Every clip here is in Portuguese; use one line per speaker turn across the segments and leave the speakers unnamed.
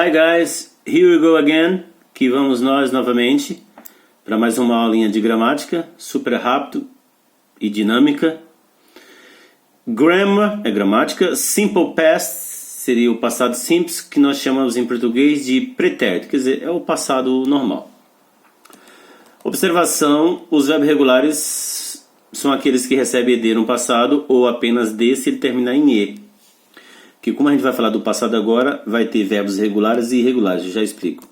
Hi guys, here we go again. Aqui vamos nós novamente para mais uma aulinha de gramática, super rápido e dinâmica. Grammar é gramática, simple past seria o passado simples, que nós chamamos em português de pretérito, quer dizer, é o passado normal. Observação, os verbos regulares são aqueles que recebem ED no passado ou apenas D se ele terminar em E. Que como a gente vai falar do passado agora, vai ter verbos regulares e irregulares, eu já explico.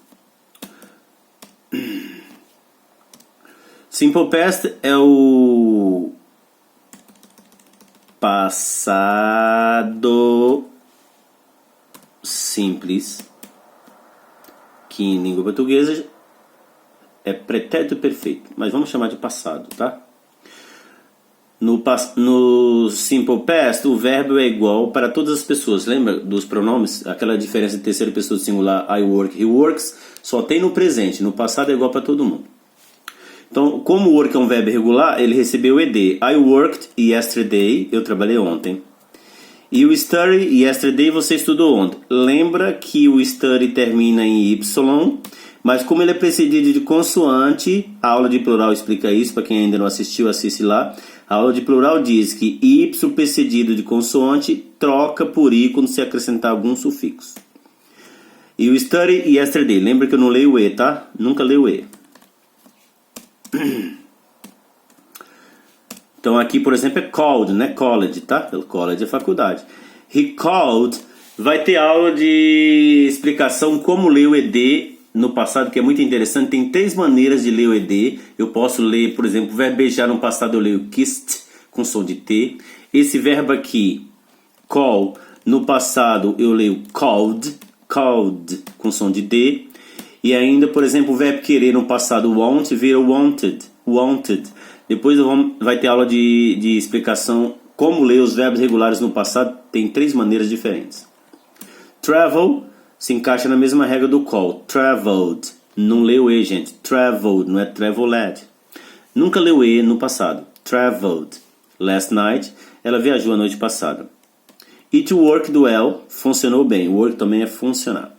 Simple past é o passado simples, que em língua portuguesa é pretérito perfeito, mas vamos chamar de passado, tá? No simple past, o verbo é igual para todas as pessoas. Lembra dos pronomes? Aquela diferença de terceira pessoa singular, I work, he works, só tem no presente. No passado é igual para todo mundo. Então, como work é um verbo regular, ele recebeu ED. I worked yesterday, eu trabalhei ontem. E o study, yesterday, você estudou ontem. Lembra que o study termina em Y, mas como ele é precedido de consoante, a aula de plural explica isso, para quem ainda não assistiu, assiste lá. A aula de plural diz que Y precedido de consoante troca por I quando se acrescentar algum sufixo. E o study e yesterday, lembra que eu não leio o E, tá? Nunca leio o E. Então aqui, por exemplo, é called, né? College, tá? College é faculdade. He called, vai ter aula de explicação como ler o ED no passado, que é muito interessante. Tem 3 maneiras de ler o ED. Eu posso ler, por exemplo, o verbo beijar no passado eu leio kissed, com som de T. Esse verbo aqui, call, no passado eu leio called, called, com som de D. E ainda, por exemplo, o verbo querer no passado want vira wanted, wanted. Depois vai ter aula de explicação como ler os verbos regulares no passado. Tem 3 maneiras diferentes. Travel se encaixa na mesma regra do call. Traveled. Não leu E, gente. Traveled, não é traveled. Nunca leu E no passado. Traveled. Last night. Ela viajou a noite passada. It worked well. Funcionou bem. Work também é funcionar.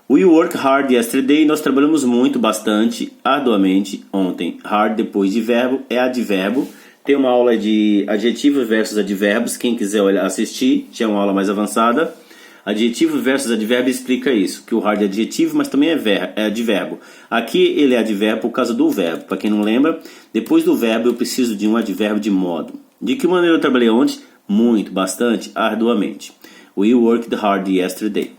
We worked hard yesterday. Nós trabalhamos muito, bastante, arduamente ontem. Hard depois de verbo é advérbio. Tem uma aula de adjetivos versus advérbios. Quem quiser assistir, já é uma aula mais avançada. Adjetivo versus advérbio explica isso, que o hard é adjetivo, mas também é advérbio. Aqui ele é advérbio por causa do verbo. Para quem não lembra, depois do verbo eu preciso de um advérbio de modo. De que maneira eu trabalhei ontem? Muito, bastante, arduamente. We worked hard yesterday.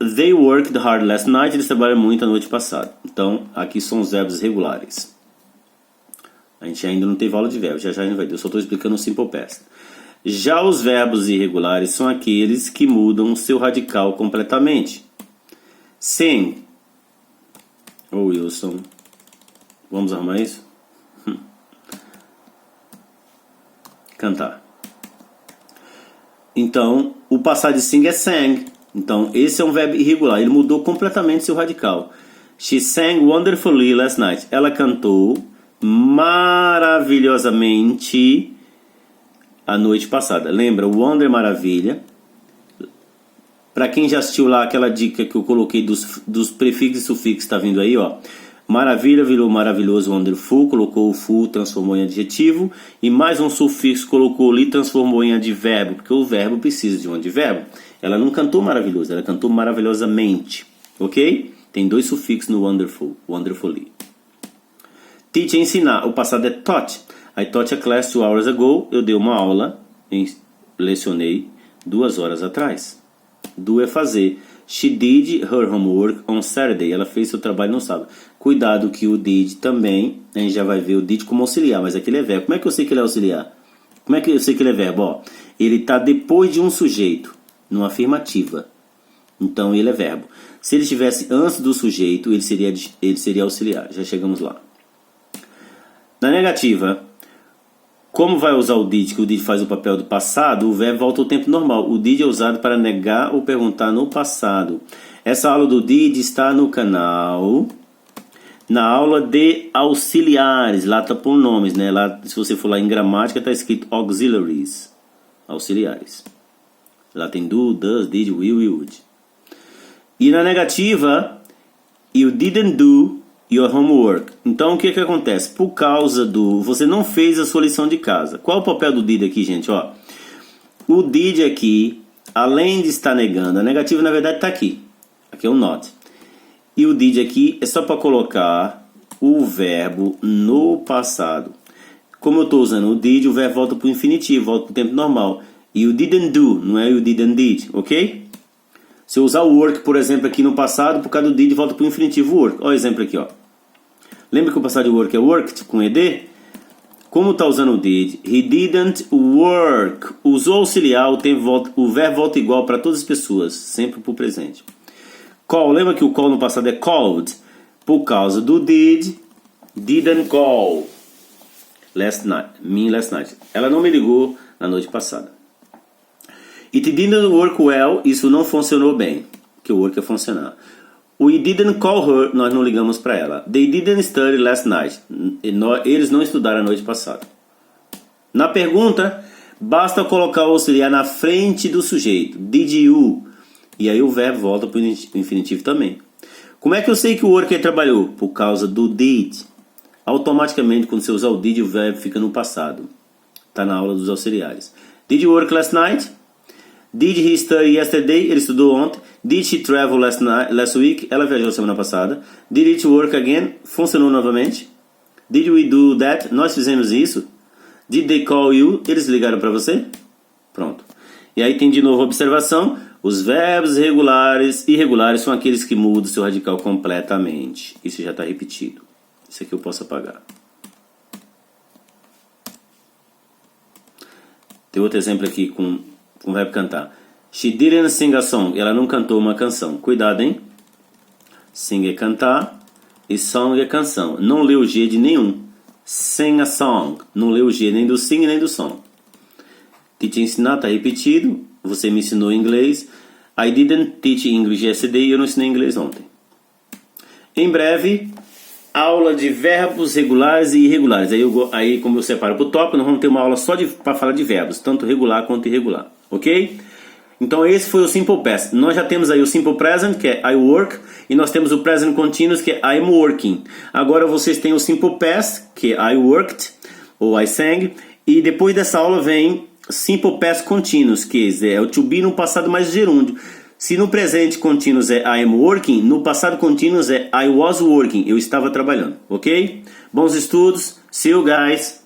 They worked hard last night. Eles trabalharam muito a noite passada. Então, aqui são os verbos regulares. A gente ainda não teve aula de verbo, já a gente vai ter. Eu só estou explicando o simple past. Já os verbos irregulares são aqueles que mudam seu radical completamente. Sing. Ô Wilson, vamos arrumar isso? Cantar. Então, o passado de sing é sang. Então, esse é um verbo irregular. Ele mudou completamente seu radical. She sang wonderfully last night. Ela cantou maravilhosamente a noite passada. Lembra? Wonder, maravilha. Para quem já assistiu lá aquela dica que eu coloquei dos prefixos e sufixos, tá vindo aí, ó. Maravilha virou maravilhoso, wonderful, colocou o full, transformou em adjetivo, e mais um sufixo colocou ali, transformou em advérbio, porque o verbo precisa de um advérbio. Ela não cantou maravilhoso, ela cantou maravilhosamente, ok? Tem 2 sufixos no wonderful, wonderfully. Teach é ensinar, o passado é taught. I taught a class 2 hours ago. Eu dei uma aula, lecionei 2 horas atrás. Do é fazer. She did her homework on Saturday. Ela fez seu trabalho no sábado. Cuidado que o did também, a gente já vai ver o did como auxiliar, mas aquele é verbo. Como é que eu sei que ele é auxiliar? Como é que eu sei que ele é verbo? Ó, ele está depois de um sujeito, numa afirmativa. Então ele é verbo. Se ele estivesse antes do sujeito, ele seria auxiliar. Já chegamos lá. Na negativa, como vai usar o did, que o did faz o papel do passado, o verbo volta ao tempo normal. O did é usado para negar ou perguntar no passado. Essa aula do did está no canal, na aula de auxiliares. Lá está por nomes, né? Lá, se você for lá em gramática, está escrito auxiliaries, auxiliares. Lá tem do, does, did, will e would. E na negativa, you didn't do your homework. Então o que acontece? Por causa do... Você não fez a sua lição de casa. Qual é o papel do did aqui, gente? Ó, o did aqui, além de estar negando, a negativa na verdade está aqui. Aqui é o not. E o did aqui é só para colocar o verbo no passado. Como eu estou usando o did, o verbo volta para o infinitivo, volta para o tempo normal. You didn't do, não é you didn't did, ok? Se eu usar o work, por exemplo, aqui no passado, por causa do did, volta para o infinitivo work. Olha o exemplo aqui, ó. Lembra que o passado de work é worked, com ed? Como está usando o did? He didn't work. Usou auxiliar, o verbo volta igual para todas as pessoas, sempre para o presente. Call, lembra que o call no passado é called? Por causa do didn't call. Last night. Ela não me ligou na noite passada. It didn't work well, isso não funcionou bem. Que o work é funcionar. We didn't call her, nós não ligamos para ela. They didn't study last night. Eles não estudaram a noite passada. Na pergunta, basta colocar o auxiliar na frente do sujeito. Did you? E aí o verbo volta para o infinitivo também. Como é que eu sei que o worker trabalhou? Por causa do did. Automaticamente, quando você usar o did, o verbo fica no passado. Está na aula dos auxiliares. Did you work last night? Did he study yesterday? Ele estudou ontem. Did she travel last week? Ela viajou semana passada. Did it work again? Funcionou novamente. Did we do that? Nós fizemos isso. Did they call you? Eles ligaram para você? Pronto. E aí tem de novo a observação. Os verbos regulares e irregulares são aqueles que mudam o seu radical completamente. Isso já está repetido. Isso aqui eu posso apagar. Tem outro exemplo aqui com o verbo cantar. She didn't sing a song. Ela não cantou uma canção. Cuidado, hein? Sing é cantar e song é canção. Não lê o G de nenhum. Sing a song. Não lê o G nem do sing nem do song. Te ensinar, está repetido. Você me ensinou inglês. I didn't teach English yesterday. Eu não ensinei inglês ontem. Em breve, aula de verbos regulares e irregulares. Aí como eu separo para o tópico, nós vamos ter uma aula só para falar de verbos, tanto regular quanto irregular. Ok? Então esse foi o Simple Past. Nós já temos aí o Simple Present, que é I work, e nós temos o Present Continuous, que é I'm working. Agora vocês têm o Simple Past, que é I worked, ou I sang, e depois dessa aula vem Simple Past Continuous, que é o to be no passado mais gerúndio. Se no presente continuous é I am working, no passado continuous é I was working, eu estava trabalhando, ok? Bons estudos, see you guys!